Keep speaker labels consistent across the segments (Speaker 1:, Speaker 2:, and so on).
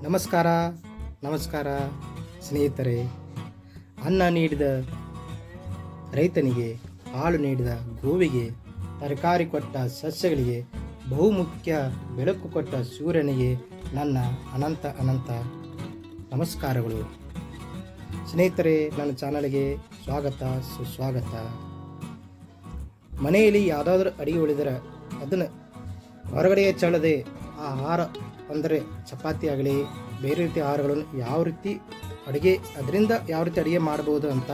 Speaker 1: ನಮಸ್ಕಾರ ನಮಸ್ಕಾರ ಸ್ನೇಹಿತರೆ. ಅನ್ನ ನೀಡಿದ ರೈತನಿಗೆ, ಹಾಲು ನೀಡಿದ ಗೋವಿಗೆ, ತರಕಾರಿ ಕೊಟ್ಟ ಸಸ್ಯಗಳಿಗೆ, ಬಹುಮುಖ್ಯ ಬೆಳಕು ಕೊಟ್ಟ ಸೂರ್ಯನಿಗೆ ನನ್ನ ಅನಂತ ಅನಂತ ನಮಸ್ಕಾರಗಳು. ಸ್ನೇಹಿತರೆ, ನನ್ನ ಚಾನಲ್ಗೆ ಸ್ವಾಗತ ಸುಸ್ವಾಗತ. ಮನೆಯಲ್ಲಿ ಯಾವುದಾದ್ರೂ ಅಡಿಗೆ ಉಳಿದರೆ ಅದನ್ನು ಹೊರಗಡೆ ಚೆಲ್ಲದೆ ಆ ಆಹಾರ ಅಂದರೆ ಚಪಾತಿ ಆಗಲಿ ಬೇರೆ ರೀತಿ ಆಹಾರಗಳನ್ನು ಯಾವ ರೀತಿ ಅಡುಗೆ ಮಾಡಬಹುದು ಅಂತ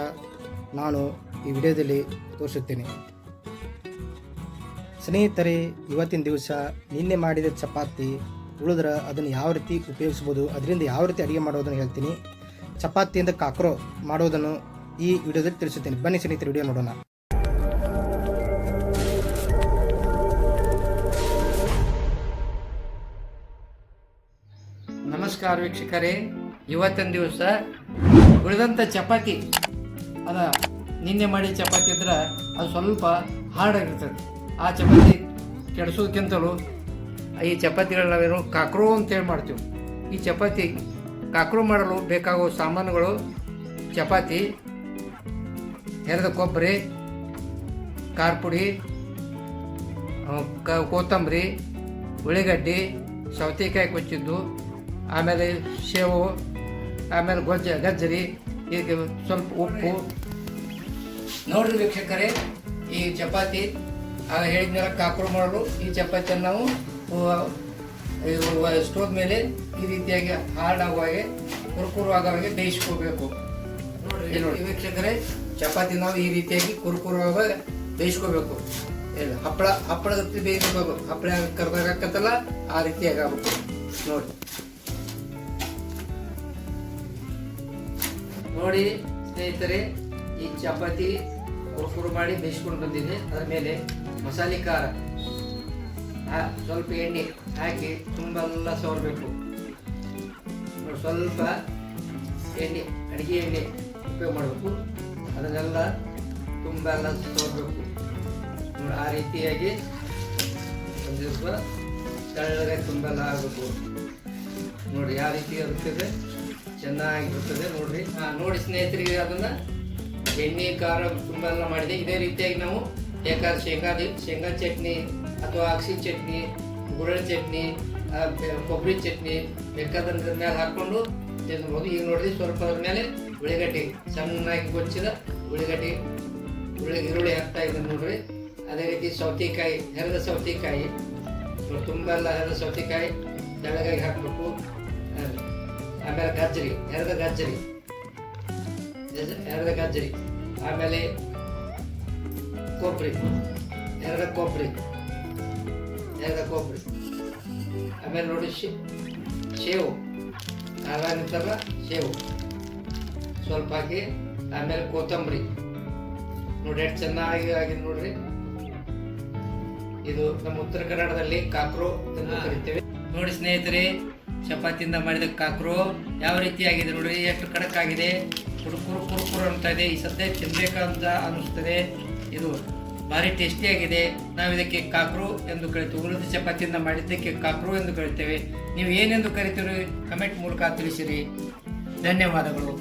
Speaker 1: ನಾನು ಈ ವಿಡಿಯೋದಲ್ಲಿ ತೋರಿಸುತ್ತೇನೆ. ಸ್ನೇಹಿತರೆ, ಇವತ್ತಿನ ದಿವಸ ನಿನ್ನೆ ಮಾಡಿದ ಚಪಾತಿ ಉಳಿದ್ರೆ ಅದನ್ನು ಯಾವ ರೀತಿ ಉಪಯೋಗಿಸ್ಬೋದು, ಅದರಿಂದ ಯಾವ ರೀತಿ ಅಡುಗೆ ಮಾಡೋದನ್ನು ಹೇಳ್ತೀನಿ. ಚಪಾತಿಯಿಂದ ಕಾಕ್ರೋ ಮಾಡೋದನ್ನು ಈ ವಿಡಿಯೋದಲ್ಲಿ ತಿಳಿಸುತ್ತೇನೆ. ಬನ್ನಿ ಸ್ನೇಹಿತರೆ, ವಿಡಿಯೋ ನೋಡೋಣ.
Speaker 2: ನಮಸ್ಕಾರ ವೀಕ್ಷಕರೇ. ಇವತ್ತಿನ ದಿವಸ ಉಳಿದಂಥ ಚಪಾತಿ ಅದ ನಿನ್ನೆ ಮಾಡಿ ಚಪಾತಿ ಇದ್ರೆ ಅದು ಸ್ವಲ್ಪ ಹಾರ್ಡಾಗಿರ್ತದೆ. ಆ ಚಪಾತಿ ಕೆಡಿಸೋದಕ್ಕಿಂತಲೂ ಈ ಚಪಾತಿಗಳು ನಾವೇನು ಕಾಕ್ರೋ ಅಂತೇಳಿ ಮಾಡ್ತೀವಿ. ಈ ಚಪಾತಿ ಕಾಕ್ರೋ ಮಾಡಲು ಬೇಕಾಗುವ ಸಾಮಾನುಗಳು: ಚಪಾತಿ, ಹೆರದ ಕೊಬ್ಬರಿ, ಖಾರ ಪುಡಿ, ಕೊತ್ತಂಬರಿ, ಉಳ್ಳಿಗಡ್ಡಿ, ಸೌತೆಕಾಯಿ ಕೊಚ್ಚಿದ್ದು, ಆಮೇಲೆ ಸೇವು, ಆಮೇಲೆ ಗಜ್ಜರಿ, ಈಗ ಸ್ವಲ್ಪ ಉಪ್ಪು. ನೋಡ್ರಿ ವೀಕ್ಷಕರೇ, ಈ ಚಪಾತಿ ಹೇಳಿದ್ಮೇಲೆ ಕಾಕ್ರೋ ಮಾಡಲು ಈ ಚಪಾತಿಯನ್ನು ನಾವು ಸ್ಟೋವ್ ಮೇಲೆ ಈ ರೀತಿಯಾಗಿ ಹಾರ್ಡ್ ಆಗುವಾಗೆ ಕುರುಕುರುವಾಗುವಾಗೆ ಬೇಯಿಸ್ಕೋಬೇಕು. ನೋಡಿ ವೀಕ್ಷಕರೇ, ಚಪಾತಿ ನಾವು ಈ ರೀತಿಯಾಗಿ ಕುರುಕುರುವಾಗ ಬೇಯಿಸ್ಕೋಬೇಕು. ಹಪ್ಪಳ ಬೇಯಿಸ್ಕೋಬೇಕು. ಹಪ್ಪಳ ಕರ್ದಾಗತ್ತಲ್ಲ ಆ ರೀತಿಯಾಗಿ ಆಗಬೇಕು. ನೋಡಿ ಸ್ನೇಹಿತರೆ, ಈ ಚಪಾತಿ ಕುರುಕುರು ಮಾಡಿ ಬೇಯಿಸ್ಕೊಂಡು ಬಂದಿದೆ. ಅದರ ಮೇಲೆ ಮಸಾಲೆ ಖಾರ, ಸ್ವಲ್ಪ ಎಣ್ಣೆ ಹಾಕಿ ತುಂಬೆಲ್ಲ ಸವರಬೇಕು. ಸ್ವಲ್ಪ ಎಣ್ಣೆ, ಅಡುಗೆ ಎಣ್ಣೆ ಉಪಯೋಗ ಮಾಡಬೇಕು. ಅದನ್ನೆಲ್ಲ ತುಂಬೆಲ್ಲ ಸವರಬೇಕು. ನೋಡಿ, ಆ ರೀತಿಯಾಗಿ ಒಂದು ಸ್ವಲ್ಪ ತೆಳ್ಳಗೆ ತುಂಬೆಲ್ಲ ಆಗಬೇಕು. ನೋಡಿ ಯಾವ ರೀತಿ ಇರುತ್ತದೆ, ಚೆನ್ನಾಗಿರುತ್ತದೆ. ನೋಡಿ ಸ್ನೇಹಿತರಿಗೆ, ಅದನ್ನ ಎಣ್ಣೆ ಖಾರ ತುಂಬೆಲ್ಲ ಮಾಡಿದೆ. ಇದೇ ರೀತಿಯಾಗಿ ನಾವು ಬೇಕಾದ್ರೆ ಶೇಂಗಾ ಚಟ್ನಿ ಅಥವಾ ಅಗಸಿ ಚಟ್ನಿ, ಗುರಳ್ ಚಟ್ನಿ, ಕೊಬ್ಬರಿ ಚಟ್ನಿ ಬೇಕಾದಂದ್ರ ಮೇಲೆ ಹಾಕೊಂಡು ತಿನ್ಬೋದು. ಈಗ ನೋಡಿದ್ರೆ ಸ್ವಲ್ಪ ಅದ್ರ ಮೇಲೆ ಉಳ್ಳಿಗಡ್ಡಿ, ಸಣ್ಣಾಗಿ ಗೊಚ್ಚಿದ ಈರುಳ್ಳಿ ಹಾಕ್ತಾ ಇದ್ದೀನಿ ನೋಡ್ರಿ. ಅದೇ ರೀತಿ ಸೌತೆಕಾಯಿ, ಹೆರದ ಸೌತೆಕಾಯಿ ತುಂಬೆಲ್ಲ ಹೆರದ ಸೌತೆಕಾಯಿ ತೆಳಗಾಗಿ ಹಾಕಬೇಕು. ಆಮೇಲೆ ಹೆರದ ಗಜ್ಜರಿ, ಆಮೇಲೆ ಹೆರದ ಕೊಬ್ಬರಿ, ಆಮೇಲೆ ನೋಡಿ ಶೇವು, ಹಾಗಾಗಿತ್ತಲ್ಲ ಶೇವು ಸ್ವಲ್ಪ ಹಾಕಿ, ಆಮೇಲೆ ಕೊತ್ತಂಬರಿ ನೋಡಿ ಎಷ್ಟು ಚೆನ್ನಾಗಿ ಆಗಿದೆ ನೋಡ್ರಿ. ಇದು ನಮ್ಮ ಉತ್ತರ ಕನ್ನಡದಲ್ಲಿ ಕಾಕ್ರೋ ಎಂದು ಕರಿತೇವೆ. ನೋಡಿ ಸ್ನೇಹಿತರೆ, ಚಪಾತಿಯಿಂದ ಮಾಡಿದ ಕಾಕ್ರೋ ಯಾವ ರೀತಿ ಆಗಿದೆ ನೋಡಿ, ಎಷ್ಟು ಖಡಕ್ ಆಗಿದೆ, ಕುರುಕುರು ಅಂತ ಇದೆ. ಈ ಸದ್ಯ ತಿನ್ಬೇಕಂತ ಅನ್ನಿಸ್ತದೆ. ಇದು ಭಾರಿ ಟೇಸ್ಟಿ ಆಗಿದೆ. ನಾವು ಇದಕ್ಕೆ ಕಾಕ್ರೋ ಎಂದು ಕರಿತೇವೆ. ಉಳಿದ ಚಪಾತಿಯಿಂದ ಮಾಡಿದ್ದಕ್ಕೆ ಕಾಕ್ರೋ ಎಂದು ಕರಿತೇವೆ. ನೀವು ಏನೆಂದು ಕರಿತೀರಿ ಕಮೆಂಟ್ ಮೂಲಕ ತಿಳಿಸಿರಿ. ಧನ್ಯವಾದಗಳು.